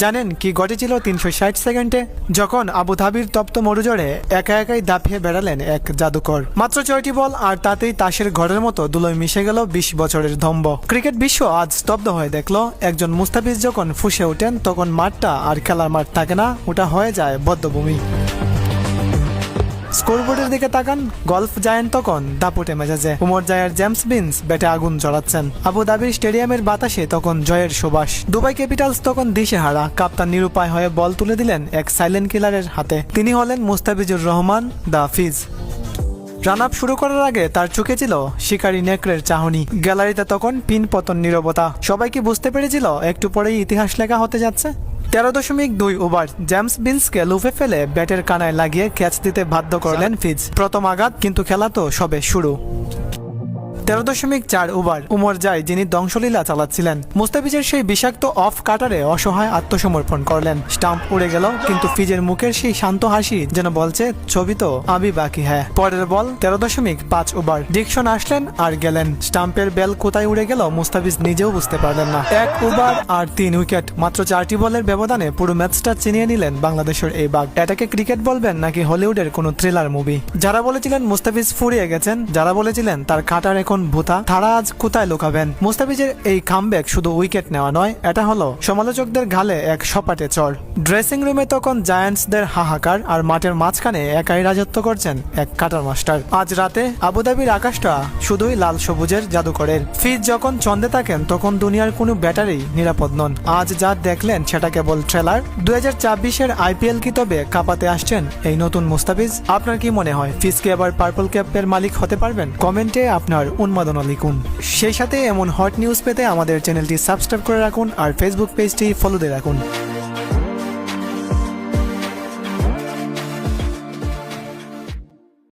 জানেন কি ঘটেছিল 360 সেকেন্ডে? যখন আবুধাবির তপ্ত মরুজরে একা একাই দাপিয়ে বেড়ালেন এক জাদুকর। মাত্র 6টি বল আর তাতেই তাসের ঘরের মতো ধুলোয় মিশে গেল 20 বছরের ধম্ব। ক্রিকেট বিশ্ব আজ স্তব্ধ হয়ে দেখলো একজন মুস্তাফিজ যখন ফুঁসে ওঠেন তখন মাঠটা আর খেলার মাঠ থাকে না, ওটা হয়ে যায় বদ্ধভূমি। স্কোরবোর্ডের দিকে তাকান, গলফ জায়ান্ট তখন দাপুটে মেজাজে। উমর জায়ার জেমস বিন্স ব্যাটে আগুন জ্বলাচ্ছেন। আবুধাবির স্টেডিয়ামের বাতাসে তখন জয়ের সুবাস। দুবাই ক্যাপিটালস তখন দিশেহারা। কাপ্তান নিরুপায় হয়ে বল তুলে দিলেন এক সাইলেন্ট কিলারের হাতে। তিনি হলেন মুস্তাফিজুর রহমান দা ফিজ। রান আপ শুরু করার আগে তার চোখে ছিল শিকারী নেকড়ের চাহনি। গ্যালারিতে তখন পিন পতন নীরবতা। সবাই কি বুঝতে পেরেছিল একটু পরেই ইতিহাস লেখা হতে যাচ্ছে? 13.2 ওভার জেমস বিন্সকে লুফে ফেলে ব্যাটের কানায় লাগিয়ে ক্যাচ দিতে বাধ্য করলেন ফিজ। প্রথম আঘাত, কিন্তু খেলা তো সবে শুরু। 13.4 ওভার উমর জায় যিনি ধ্বংসলীলা চালাচ্ছিলেন। মুস্তাফিজের সেই বিষাক্ত অফ কাটারে অসহায় আত্মসমর্পণ করলেন। স্টাম্প উড়ে গেল, কিন্তু ফিজের মুখের সেই শান্ত হাসি যেন বলছে ছবি তো আবি বাকি হ্যাঁ। পরের বল 13.5 ওভার ডিকশন আসলেন আর গেলেন। স্টাম্পের বেল কোথায় উড়ে গেল মুস্তাফিজ নিজেও বুঝতে পারলেন না। 1 ওভার আর 3 উইকেট। মাত্র 4টি বলের ব্যবধানে পুরো ম্যাচটা চিনিয়ে নিলেন বাংলাদেশের এই বাঘ। এটাকে ক্রিকেট বলবেন নাকি হলিউডের কোনো থ্রিলার মুভি? যারা বলেছিলেন মুস্তাফিজ ফুরিয়ে গেছেন, যারা বলেছিলেন তার কাটার এখন ভূতা, তারা আজ কোথায় লুকাবেন? মুস্তাফিজের এই কামব্যাক শুধু উইকেট নেওয়া নয়, এটা হলো সমালোচকদের গালে এক সপাটে চড়। ড্রেসিং রুমে তখন জায়ান্টসদের হাহাকার, আর মাঠের মাঝখানে একাই রাজত্ব করছেন এক কাটার মাস্টার। আজ রাতে আবুধাবির আকাশটা শুধুই লাল সবুজের জাদুকরের। ফিজ যখন চন্দে থাকেন তখন দুনিয়ার কোনো ব্যাটারি নিরাপদ নন। আজ যা দেখলেন সেটা কেবল ট্রেলার। 2024-এর IPL কি তবে কাঁপাতে আসছেন এই নতুন মুস্তাফিজ? আপনার কি মনে হয় ফিজ কি এবার পার্পল ক্যাপের মালিক হতে পারবেন? কমেন্টে আপনার উন্মাদনা লিখুন। সেই সাথে এমন হট নিউজ পেতে আমাদের চ্যানেলটি সাবস্ক্রাইব করে রাখুন আর ফেসবুক পেজটি ফলো দিয়ে রাখুন।